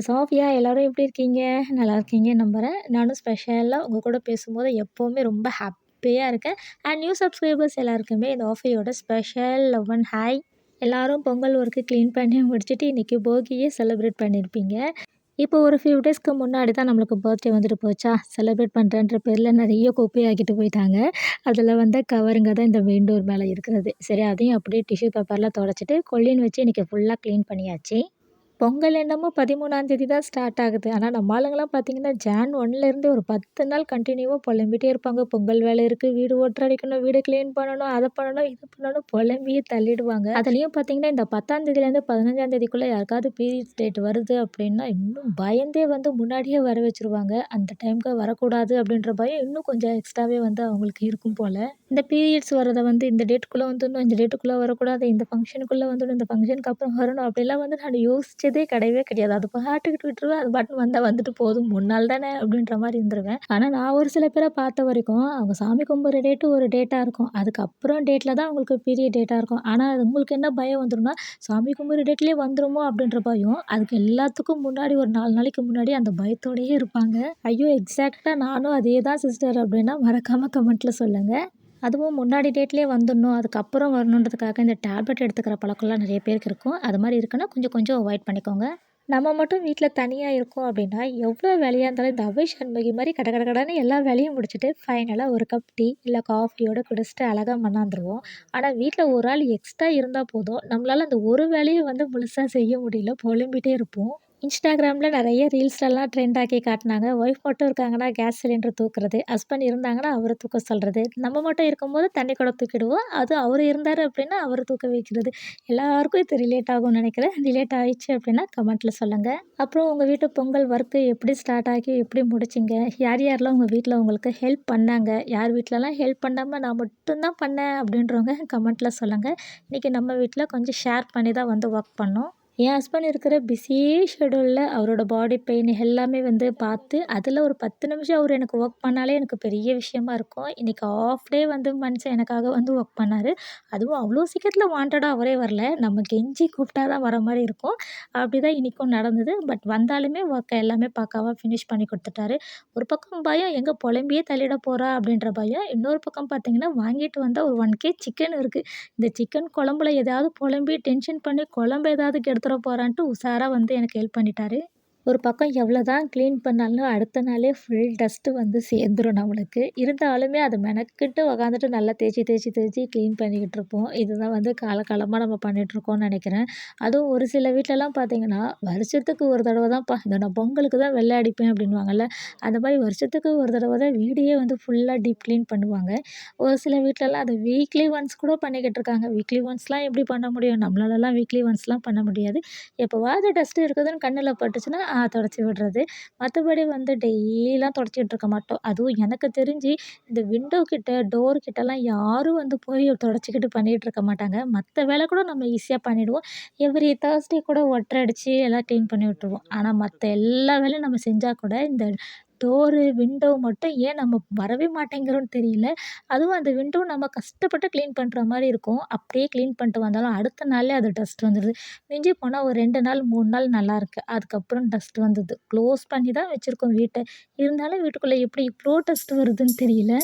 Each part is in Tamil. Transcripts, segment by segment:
சாஃபியா எல்லாரும் எப்படி இருக்கீங்க? நல்லா இருக்கீங்கன்னு நம்புறேன். நானும் ஸ்பெஷலா உங்க கூட பேசும்போது எப்பவுமே ரொம்ப ஹாப்பியா இருக்கேன். அண்ட் நியூ சப்ஸ்கிரைபர்ஸ் எல்லாருக்குமே இந்த ஆஃபியோட ஸ்பெஷல் லவ் அண்ட் ஹாய். எல்லாரும் பொங்கல் ஒர்க்கு க்ளீன் பண்ணி முடிச்சுட்டு இன்னைக்கு போகியே செலிப்ரேட் பண்ணியிருப்பீங்க. இப்போ ஒரு ஃபியூ டேஸ்க்கு முன்னாடி தான் நம்மளுக்கு பர்த்டே வந்துட்டு போச்சா, செலிப்ரேட் பண்ணுறேன்ற பேரில் நிறைய குப்பையாக்கிட்டு போயிட்டாங்க. அதில் வந்த கவருங்க தான் இந்த மெயின் டோர் மேலே இருக்கிறது. சரி அதையும் அப்படியே டிஷ்யூ பேப்பரில் துடைச்சிட்டு கொல்லின் வச்சு இன்றைக்கி ஃபுல்லாக க்ளீன் பண்ணியாச்சு. பொங்கல் என்னமோ 13ஆம் தேதி தான் ஸ்டார்ட் ஆகுது. ஆனா, நம்ம ஆளுங்கலாம் பார்த்தீங்கன்னா, ஜான் 1லேருந்து ஒரு 10 நாள் கன்டினியூவா பொலம்பிட்டே இருப்பாங்க. பொங்கல் வேலை இருக்கு, வீடு ஒட்டற அடிக்கணும், வீடு கிளீன் பண்ணணும், அத பண்ணணும், இது பண்ணணும் பொலம்பியே தள்ளிடுவாங்க. அதுலயும் பார்த்தீங்கன்னா, இந்த 10ஆம் தேதியிலேருந்து 15ஆம் தேதிக்குள்ள யாருக்காவது பீரியட்ஸ் டேட் வருது அப்படின்னா, இன்னும் பயந்தே வந்து முன்னாடியே வர வச்சுருவாங்க. அந்த டைம்க்கு வரக்கூடாது அப்படின்ற பயம் இன்னும் கொஞ்சம் எக்ஸ்ட்ராவே வந்து அவங்களுக்கு இருக்கும் போல. இந்த பீரியட்ஸ் வரத வந்து இந்த டேட்டுக்குள்ள வந்துடணும், இந்த டேட்டுக்குள்ள வரக்கூடாது, இந்த ஃபங்ஷனுக்குள்ள வந்துடணும், இந்த ஃபங்ஷனுக்கு அப்புறம் வரணும் அப்படிலாம் வந்து நான் யோசிச்சதே கிடையவே கிடையாது. அது பாட்டுக்கு விட்டுருவேன். அது பாட்டுன்னு வந்தா வந்துட்டு போதும். 3 நாள் தானே அப்படின்ற மாரி இருந்துருவேன். ஆனா நான் ஒரு சில பேர பார்த்த வரைக்கும், அவங்க சாமி கும்பிடுற டேட்டு ஒரு டேட்டா இருக்கும். அதுக்கப்புறம் டேட்ல தான் அவங்களுக்கு பீரியட் டேட்டா இருக்கும். ஆனா அது உங்களுக்கு என்ன பயம் வந்துரும்னா, சாமி கும்பிடுற டேட்லயே வந்துருமோ அப்படின்ற பயம். அதுக்கு எல்லாத்துக்கும் முன்னாடி ஒரு 4 நாளைக்கு முன்னாடி அந்த பயத்தோடயே இருப்பாங்க. ஐயோ! எக்ஸாக்ட்டா நானும் அதே தான் சிஸ்டர் அப்படின்னா மறக்காம கமெண்ட்ல சொல்லுங்க. அதுவும் முன்னாடி டேட்லயே வந்துடணும், அதுக்கப்புறம் வரணுன்றதுக்காக இந்த டேப்லெட் எடுத்துக்கிற பழக்கம்லாம் நெறைய பேருக்கு இருக்கும். அது மாரி இருக்குன்னா கொஞ்சம் கொஞ்சம் அவாய்ட் பண்ணிக்கோங்க. நம்ம மட்டும் வீட்ல தனியா இருக்கோம் அப்படின்னா, எவ்வளோ வேலையா இருந்தாலும் இந்த அவ்வை சண்முகி மாரி கட கட கடன்னு எல்லா வேலையும் முடிச்சுட்டு, ஃபைனலா ஒரு கப் டீ இல்ல காஃபியோட குடிச்சுட்டு அழகா மண்ணாந்துருவோம். ஆனா வீட்ல ஒரு ஆள் எக்ஸ்ட்ரா இருந்தா போதும், நம்மளால அந்த ஒரு வேலைய வந்து முழுசா செய்ய முடியல, புலம்பிட்டே இருப்போம். இன்ஸ்டாகிராமில நெறைய ரீல்ஸ்லலாம் ட்ரெண்ட் ஆக்கி காட்டுனாங்க. ஒய்ஃப் மட்டும் இருக்காங்கன்னா, கேஸ் சிலிண்டர் தூக்குறது. ஹஸ்பண்ட் இருந்தாங்கன்னா, அவர தூக்க சொல்றது. நம்ம மட்டும் இருக்கும்போது தண்ணி குடம் தூக்கிடுவோம். அதுவும் அவரு இருந்தாரு அப்படின்னா, அவர தூக்க வைக்கிறது. எல்லாருக்கும் இது ரிலேட் ஆகும்னு நெனைக்கிறேன். ரிலேட் ஆயிடுச்சு அப்படின்னா கமெண்ட்ல சொல்லுங்க. அப்புறம் உங்க வீட்டு பொங்கல் ஒர்க்கு எப்படி ஸ்டார்ட் ஆகி எப்படி முடிச்சீங்க? யார் யாரெல்லாம் உங்க வீட்ல உங்களுக்கு ஹெல்ப் பண்ணாங்க? யார் வீட்லலாம் ஹெல்ப் பண்ணாம நான் மட்டும் தான் பண்ணேன் அப்படின்றவங்க கமெண்ட்ல சொல்லுங்க. இன்னைக்கு நம்ம வீட்ல கொஞ்சம் ஷேர் பண்ணி தான் வந்து ஒர்க் பண்ணோம். என் ஹஸ்பண்ட் இருக்கிற பிஸி ஷெட்யூலில் அவரோட பாடி பெயின் எல்லாமே வந்து பார்த்து, அதில ஒரு 10 நிமிஷம் அவர் எனக்கு ஒர்க் பண்ணாலே எனக்கு பெரிய விஷயமா இருக்கும். இன்னைக்கு ஆஃப் டே வந்து மனுஷன் எனக்காக வந்து ஒர்க் பண்ணாரு. அதுவும் அவ்வளோ சீக்கிரத்தில வாண்டடா அவரே வரல. நம்ம கெஞ்சி கூப்பிட்டா தான் வர மாரி இருக்கும். அப்படிதான் இன்னைக்கும் நடந்தது. பட் வந்தாலுமே ஒர்க்க எல்லாமே பக்காவா ஃபினிஷ் பண்ணி குடுத்துட்டாரு. ஒரு பக்கம் பயம் எங்க புலம்பியே தள்ளிட போறா அப்படின்ற பயம். இன்னொரு பக்கம் பார்த்தீங்கன்னா, வாங்கிட்டு வந்தா ஒரு 1 சிக்கன் இருக்கு. இந்த சிக்கன் குழம்புல ஏதாவது புலம்பி டென்ஷன் பண்ணி குழம்பு ஏதாவது கெடுத்துற போறான்ட்டு உஷாரா வந்து எனக்கு ஹெல்ப் பண்ணிட்டாரு. ஒரு பக்கம் எவ்வளோதான் க்ளீன் பண்ணாலும் அடுத்த நாளே ஃபுல் டஸ்ட்டு வந்து சேர்ந்துரும் நம்மளுக்கு. இருந்தாலுமே அத மெனக்கிட்டு உக்காந்துட்டு நல்லா தேய்ச்சி தேய்ச்சி தேய்ச்சி க்ளீன் பண்ணிக்கிட்டு இருப்போம். இதுதான் வந்து காலகாலமா நம்ம பண்ணிட்டுருக்கோம்னு நெனைக்கிறேன். அதுவும் ஒரு சில வீட்லலாம் பார்த்தீங்கன்னா, வருஷத்துக்கு ஒரு தடவ தான்ப்பா இந்த நான் பொங்கலுக்கு தான் வெள்ள அடிப்பேன் அப்படின்னுவாங்கல்ல. அந்த மாரி வருஷத்துக்கு ஒரு தடவ தான் வீடையே வந்து ஃபுல்லா டீப் க்ளீன் பண்ணுவாங்க. ஒரு சில வீட்லலாம் அத வீக்லி ஒன்ஸ் கூட பண்ணிக்கிட்டு இருக்காங்க. வீக்லி ஒன்ஸ்லாம் எப்படி பண்ண முடியும்? நம்மளாலலாம் வீக்லி ஒன்ஸ்லாம் பண்ண முடியாது. எப்போவாவது டஸ்ட் இருக்குதுன்னு கண்ணுல பட்டுச்சுன்னா, தொடச்சு விடுறது. மத்தபடி வந்து டெய்லிலாம் தொடச்சிட்டு இருக்க மாட்டோம். அதுவும் எனக்கு தெரிஞ்சு இந்த விண்டோ கிட்ட, டோர் கிட்டலாம் யாரும் வந்து போய் தொடச்சுக்கிட்டு பண்ணிட்டு இருக்க மாட்டாங்க. மத்த வேல கூட நம்ம ஈஸியா பண்ணிடுவோம். எவ்ரி தேர்ஸ்டே கூட ஒட்டற அடிச்சு எல்லாம் கிளீன் பண்ணி விட்டுருவோம். ஆனா மத்த எல்லா வேலையும் நம்ம செஞ்சா கூட இந்த டோரு, விண்டோ மட்டும் ஏன் நம்ம வரவே மாட்டேங்கிறோம்னு தெரியல. அதுவும் அந்த விண்டோ நம்ம கஷ்டப்பட்டு கிளீன் பண்ற மாரி இருக்கும். அப்படியே கிளீன் பண்ணிட்டு வந்தாலும் அடுத்த நாளே அது டஸ்ட் வந்துருது. மிஞ்சி போனா ஒரு 2 நாள், 3 நாள் நல்லாயிருக்கு. அதுக்கப்புறம் டஸ்ட் வந்தது. க்ளோஸ் பண்ணி தான் வச்சிருக்கோம் வீட்ட. இருந்தாலும் வீட்டுக்குள்ள எப்படி இவ்ளோ டஸ்ட் வருதுன்னு தெரியல.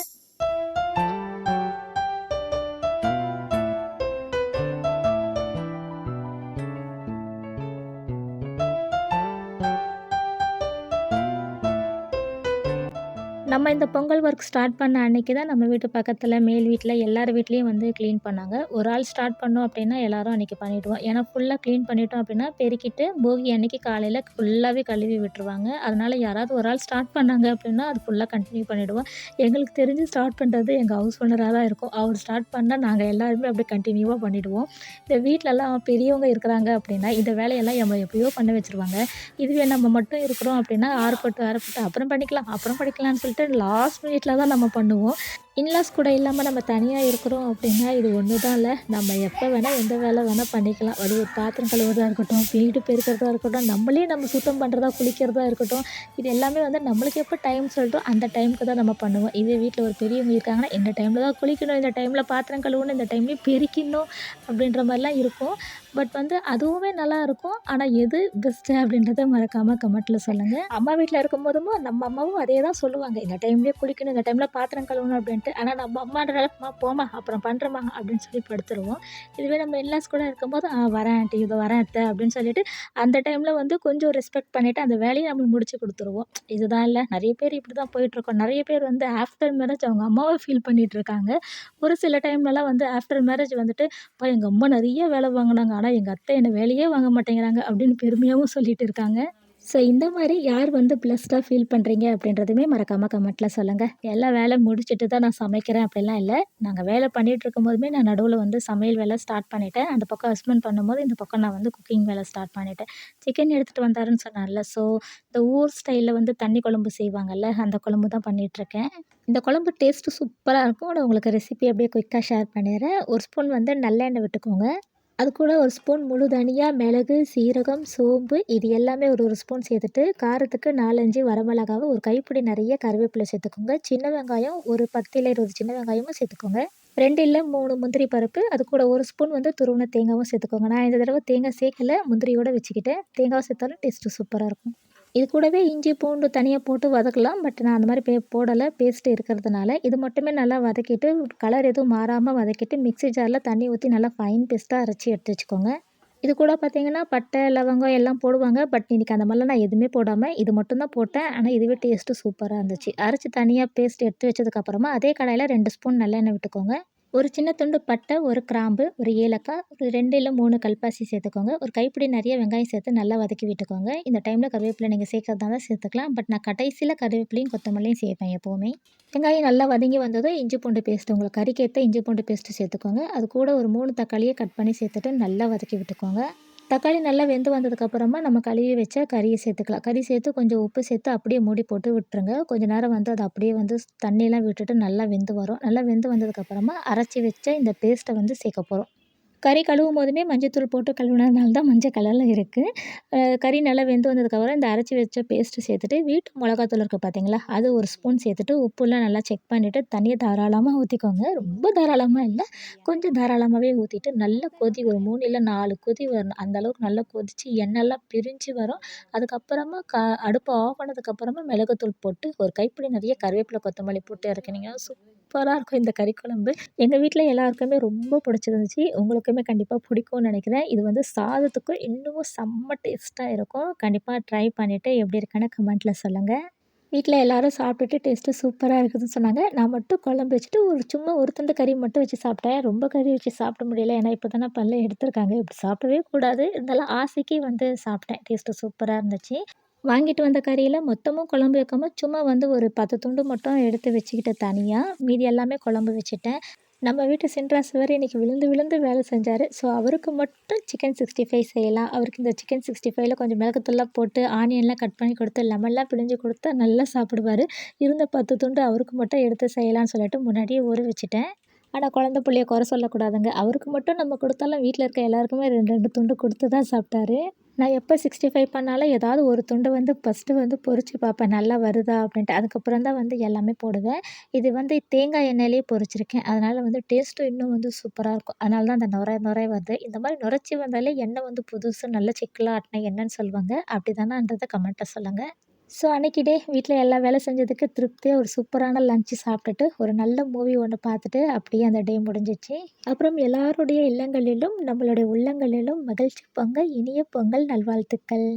நம்ம இந்த பொங்கல் ஒர்க் ஸ்டார்ட் பண்ண அன்னைக்கு தான் நம்ம வீட்டு பக்கத்துல, மேல் வீட்ல எல்லார் வீட்லயும் வந்து கிளீன் பண்ணாங்க. ஒரு ஆள் ஸ்டார்ட் பண்ணோம் அப்டின்னா, எல்லாரும் அன்னைக்கு பண்ணிடுவோம். ஏன்னா ஃபுல்லா கிளீன் பண்ணிட்டோம் அப்டின்னா, பெருக்கிட்டு போகி அன்னைக்கு காலையில ஃபுல்லாவே கழுவி விட்டுருவாங்க. அதனால யாராவது ஒரு ஆள் ஸ்டார்ட் பண்ணாங்க அப்டின்னா, அது ஃபுல்லா கன்டின்யூ பண்ணிடுவோம். எங்களுக்கு தெரிஞ்சு ஸ்டார்ட் பண்றது எங்க ஹவுஸ் ஓனரா தான் இருக்கும். அவர் ஸ்டார்ட் பண்ணா நாங்க எல்லாருமே அப்டியே கன்டினியூவா பண்ணிடுவோம். இந்த வீட்லலாம் பெரியவங்க இருக்கிறாங்க அப்டின்னா, இந்த வேலையெல்லாம் எப்பயோ பண்ண வச்சுருவாங்க. இதுவே நம்ம மட்டும் இருக்கிறோம் அப்டின்னா, ஆறப்பட்டு ஆறப்பட்டு அப்புறம் பண்ணிக்கலாம், அப்புறம் படிக்கலாம்னு சொல்லிட்டு லாஸ்ட் மினிட்ல தான் நம்ம பண்ணுவோம். இன்லாஸ் கூட இல்லாம நம்ம தனியா இருக்கிறோம் அப்டின்னா, இது ஒண்ணு தான் இல்ல. நம்ம எப்ப வேணா, எந்த வேலை வேணா பண்ணிக்கலாம். அது ஒரு பாத்திரம் கழுவுறதா இருக்கட்டும், வீடு பெருக்கிறதா இருக்கட்டும், நம்மளே நம்ம சுத்தம் பண்றதா, குளிக்கிறதா இருக்கட்டும். இது எல்லாமே வந்து நம்மளுக்கு எப்ப டைம் சொல்லிட்டோ, அந்த டைம்க்கு தான் நம்ம பண்ணுவோம். இதே வீட்ல ஒரு பெரியவங்க இருக்காங்கன்னா, இந்த டைம்ல தான் குளிக்கணும், இந்த டைம்ல பாத்திரம் கழுவணும், இந்த டைம்லயும் பெருக்கிடணும் அப்டின்ற மாரிலாம் இருக்கும். பட் வந்து அதுவுமே நல்லாயிருக்கும். ஆனா எது பெஸ்ட்டு அப்படின்றத மறக்காம கமெண்ட்ல சொல்லுங்க. அம்மா வீட்ல இருக்கும்போதும் நம்ம அம்மாவும் அதே தான் சொல்லுவாங்க. இந்த டைம்லயே குளிக்கணும், இந்த டைம்ல பாத்திரம் கழுவணும் அப்படின்ட்டு. ஆனா நம்ம அம்மான்றதால, "அம்மா போம்மா, அப்புறம் பண்றேம்மா" அப்படின்னு சொல்லி படுத்துருவோம். இதுவே நம்ம இன்லாஸ் கூட இருக்கும்போது, வரேன் ஆன்ட்டி, இதோ வரேன் அத்தை" அப்படின்னு சொல்லிட்டு, அந்த டைம்ல வந்து கொஞ்சம் ரெஸ்பெக்ட் பண்ணிட்டு அந்த வேலைய நம்ம முடிச்சு குடுத்துருவோம். இதுதான் இல்ல, நெறைய பேர் இப்படி தான் போயிட்டுருக்கோம். நெறைய பேர் வந்து ஆஃப்டர் மேரேஜ் அவங்க அம்மாவ ஃபீல் பண்ணிட்டு இருக்காங்க. ஒரு சில டைம்லலாம் வந்து ஆஃப்டர் மேரேஜ் வந்துட்டு, "அப்பா எங்க அம்மா நெறைய வேல வாங்குனாங்க. ஆனா எங்க அத்தை என்ன வேலையே வாங்க மாட்டேங்கிறாங்க" அப்படின்னு பெருமையாவும் சொல்லிட்டு இருக்காங்க. ஸோ இந்த மாரி யார் வந்து பிளெஸ்டா ஃபீல் பண்றீங்க அப்படின்றதுமே மறக்காம கமெண்ட்ல சொல்லுங்க. எல்லா வேலை முடிச்சுட்டு தான் நான் சமைக்கிறேன் அப்படிலாம் இல்ல. நாங்க வேலை பண்ணிட்டு இருக்கும்போதுமே நான் நடுவுல வந்து சமையல் வேலை ஸ்டார்ட் பண்ணிட்டேன். அந்த பக்கம் ஹஸ்பண்ட் பண்ணும்போது, இந்த பக்கம் நான் வந்து குக்கிங் வேலை ஸ்டார்ட் பண்ணிட்டேன். சிக்கன் எடுத்துட்டு வந்தாருன்னு சொன்னார்ல, ஸோ இந்த ஊர் ஸ்டைல்ல வந்து தண்ணி குழம்பு செய்வாங்கல்ல, அந்த குழம்பு தான் பண்ணிட்டுருக்கேன். இந்த குழம்பு டேஸ்ட்டு சூப்பரா இருக்கும். நான் உங்களுக்கு ரெசிபி அப்படியே குயிக்கா ஷேர் பண்ணிடுறேன். 1 ஸ்பூன் வந்து நல்லெண்ணெய் விட்டுக்கோங்க. அதுக்கூட 1 ஸ்பூன் முழு தனியா, மிளகு, சீரகம், சோம்பு இது எல்லாமே ஒரு ஸ்பூன் சேர்த்துட்டு, காரத்துக்கு 4, 5 வரமிளகாவு, ஒரு கைப்பிடி நெறைய கருவேப்பிலை சேர்த்துக்கோங்க. சின்ன வெங்காயம் ஒரு 10 இல்ல 20 சின்ன வெங்காயமும் சேர்த்துக்கோங்க. 2 இல்ல 3 முந்திரி பருப்பு, அதுக்கூட 1 ஸ்பூன் வந்து துருவுன தேங்காவும் சேர்த்துக்கோங்க. நான் இந்த தடவ தேங்காய் சேர்க்கல, முந்திரியோட வச்சுக்கிட்டேன். தேங்காய் சேர்த்தாலும் டேஸ்ட்டு சூப்பரா இருக்கும். இது கூடவே இஞ்சி, பூண்டு தனியா போட்டு வதக்கலாம். பட் நான் அந்த மாரி போடல. பேஸ்ட் இருக்கிறதுனால. இது மட்டுமே நல்லா வதக்கிட்டு, கலர் எதுவும் மாறாம வதக்கிட்டு, மிக்ஸி ஜார்ல தண்ணி ஊத்தி நல்லா ஃபைன் பேஸ்ட்டா அரைச்சு எடுத்து வச்சுக்கோங்க. இது கூட பார்த்தீங்கன்னா, பட்டை, லவங்கம் எல்லாம் போடுவாங்க. பட் இன்னைக்கு அந்த மாரிலாம் நான் எதுவுமே போடாம, இது மட்டும் தான் போட்டேன். ஆனா இதுவே டேஸ்ட்டு சூப்பரா இருந்துச்சு. அரைச்சு தனியா பேஸ்ட் எடுத்து வச்சதுக்கப்புறமா, அதே கடாயில 2 ஸ்பூன் நல்லெண்ணெய் விட்டுக்கோங்க. ஒரு சின்ன துண்டு பட்டை, ஒரு கிராம்பு, ஒரு ஏலக்காய், ஒரு 2 இல்ல 3 கல்பாசி சேர்த்துக்கோங்க. ஒரு கைப்பிடி நெறைய வெங்காயம் சேர்த்து நல்லா வதக்கி விட்டுக்கோங்க. இந்த டைம்ல கருவேப்பிலை நீங்க சேர்க்கறதா இருந்தா சேர்த்துக்கலாம். பட் நான் கடைசியில கருவேப்பிலையும், கொத்தமல்லியும் சேர்ப்பேன் எப்பவுமே. வெங்காயம் நல்லா வதங்கி வந்ததும் இஞ்சி பூண்டு பேஸ்ட் உங்களுக்கு கறிக்கேத்த இஞ்சி பூண்டு பேஸ்ட்டு சேர்த்துக்கோங்க. அது கூட ஒரு 3 தக்காளிய கட் பண்ணி சேர்த்துட்டு நல்லா வதக்கி விட்டுக்கோங்க. தக்காளி நல்லா வெந்து வந்ததுக்கப்புறமா நம்ம கழுவி வச்ச கறிய சேர்த்துக்கலாம். கறி சேர்த்து கொஞ்சம் உப்பு சேர்த்து அப்படியே மூடி போட்டு விட்டுருங்க. கொஞ்ச நேரம் வந்து அது அப்படியே வந்து தண்ணியெல்லாம் விட்டுட்டு நல்லா வெந்து வரும். நல்லா வெந்து வந்ததுக்கப்புறமா அரைச்சு வச்ச இந்த பேஸ்ட்ட வந்து சேர்க்க போறோம். கறி கழுவும்போதுமே மஞ்சத்தூள் போட்டு கழுவுனதுனால தான் மஞ்சள் கலர்ல இருக்கு. கறி நல்லா வெந்து வந்ததுக்கப்புறம் இந்த அரைச்சு வச்ச பேஸ்ட்டு சேர்த்துட்டு, வீட்டு மிளகாத்தூள் இருக்கு பார்த்தீங்களா, அது 1 ஸ்பூன் சேர்த்துட்டு, உப்புலாம் நல்லா செக் பண்ணிட்டு, தண்ணிய தாராளமா ஊத்திக்கோங்க. ரொம்ப தாராளமா இல்ல, கொஞ்சம் தாராளமாவே ஊத்திட்டு, நல்லா கொதி ஒரு 3 இல்ல 4 கொதி வரணும். அந்த அளவுக்கு நல்லா கொதிச்சு எண்ணெய்லாம் பிரிஞ்சு வரும். அதுக்கப்புறமா அடுப்ப ஆஃப் பண்ணதுக்கப்புறமா மிளகுத்தூள் போட்டு, ஒரு கைப்பிடி நெறைய கருவேப்பிலை, கொத்தமல்லி போட்டு இறக்குனீங்கன்னா சூப்பரா இருக்கும் இந்த கறி குழம்பு. எங்க வீட்ல எல்லாருக்குமே ரொம்ப பிடிச்சிருந்துச்சு. உங்களுக்குமே கண்டிப்பா பிடிக்கும்னு நெனைக்கிறேன். இது வந்து சாதத்துக்கும் இன்னமும் செம்ம டேஸ்ட்டா இருக்கும். கண்டிப்பா ட்ரை பண்ணிட்டு எப்படி இருக்குன்னு கமெண்ட்ல சொல்லுங்க. வீட்ல எல்லாரும் சாப்பிட்டுட்டு டேஸ்ட்டு சூப்பரா இருக்குதுன்னு சொன்னாங்க. நான் மட்டும் குழம்பு வச்சுட்டு சும்மா ஒரு துண்டு கறி மட்டும் வச்சு சாப்பிட்டேன். ரொம்ப கறி வச்சு சாப்பிட முடியல. ஏன்னா இப்ப தானே பல்ல எடுத்துருக்காங்க. இப்படி சாப்பிடவே கூடாது. இருந்தாலும் ஆசைக்கு வந்து சாப்பிட்டேன். டேஸ்ட்டு சூப்பரா இருந்துச்சு. வாங்கிட்டு வந்த கறியில மொத்தமும் குழம்பு வைக்காம, சும்மா வந்து ஒரு 10 துண்டு மட்டும் எடுத்து வச்சுக்கிட்டேன் தனியா. மீதி எல்லாமே குழம்பு வச்சுட்டேன். நம்ம வீட்டு சின்ராசு வேற இன்னைக்கு விழுந்து விழுந்து வேலை செஞ்சாரு. ஸோ, அவருக்கு மட்டும் சிக்கன் 65 செய்யலாம். அவருக்கு இந்த சிக்கன் 65ல கொஞ்சம் மிளகுத்தூள்லாம் போட்டு, ஆனியன்லாம் கட் பண்ணி கொடுத்து, லெமன்லாம் பிழிஞ்சு கொடுத்தா நல்லா சாப்பிடுவாரு. இருந்த 10 துண்டு அவருக்கு மட்டும் எடுத்து செய்யலான்னு சொல்லிட்டு முன்னாடியே ஊற வச்சுட்டேன். ஆனா, குழந்த புள்ளைய குறை சொல்லக்கூடாதுங்க. அவருக்கு மட்டும் நம்ம குடுத்தாலும் வீட்ல இருக்க எல்லாருக்குமே 2, 2 துண்டு குடுத்து தான் சாப்பிட்டாரு. நான் எப்ப 65 பண்ணாலும் ஏதாவது ஒரு துண்டு வந்து ஃபர்ஸ்ட்டு வந்து பொரிச்சு பார்ப்பேன். நல்லா வருதா அப்படின்ட்டு. அதுக்கப்புறம் தான் வந்து எல்லாமே போடுவேன். இது வந்து தேங்காய் எண்ணெயிலேயே பொரிச்சிருக்கேன். அதனால வந்து டேஸ்ட்டும் இன்னும் வந்து சூப்பரா இருக்கும். அதனால தான் அந்த நொர நொர வருது. இந்த மாரி நொரச்சி வந்தாலே எண்ணெய் வந்து புதுசு நல்ல செக்குல ஆட்டுன எண்ணெய்ன்னு சொல்லுவாங்க. அப்படிதானான்றத கமெண்ட்ல சொல்லுங்க. ஸோ அன்னைக்கு டே வீட்ல எல்லா வேலை செஞ்சதுக்கு திருப்தியா ஒரு சூப்பரான லஞ்ச் சாப்பிட்டுட்டு, ஒரு நல்ல மூவி ஒண்ணு பார்த்துட்டு, அப்படியே அந்த டே முடிஞ்சிச்சு. அப்புறம் எல்லாருடைய இல்லங்களிலும், நம்மளுடைய உள்ளங்களிலும் மகிழ்ச்சி பொங்க, இனிய பொங்கல் நல்வாழ்த்துக்கள்.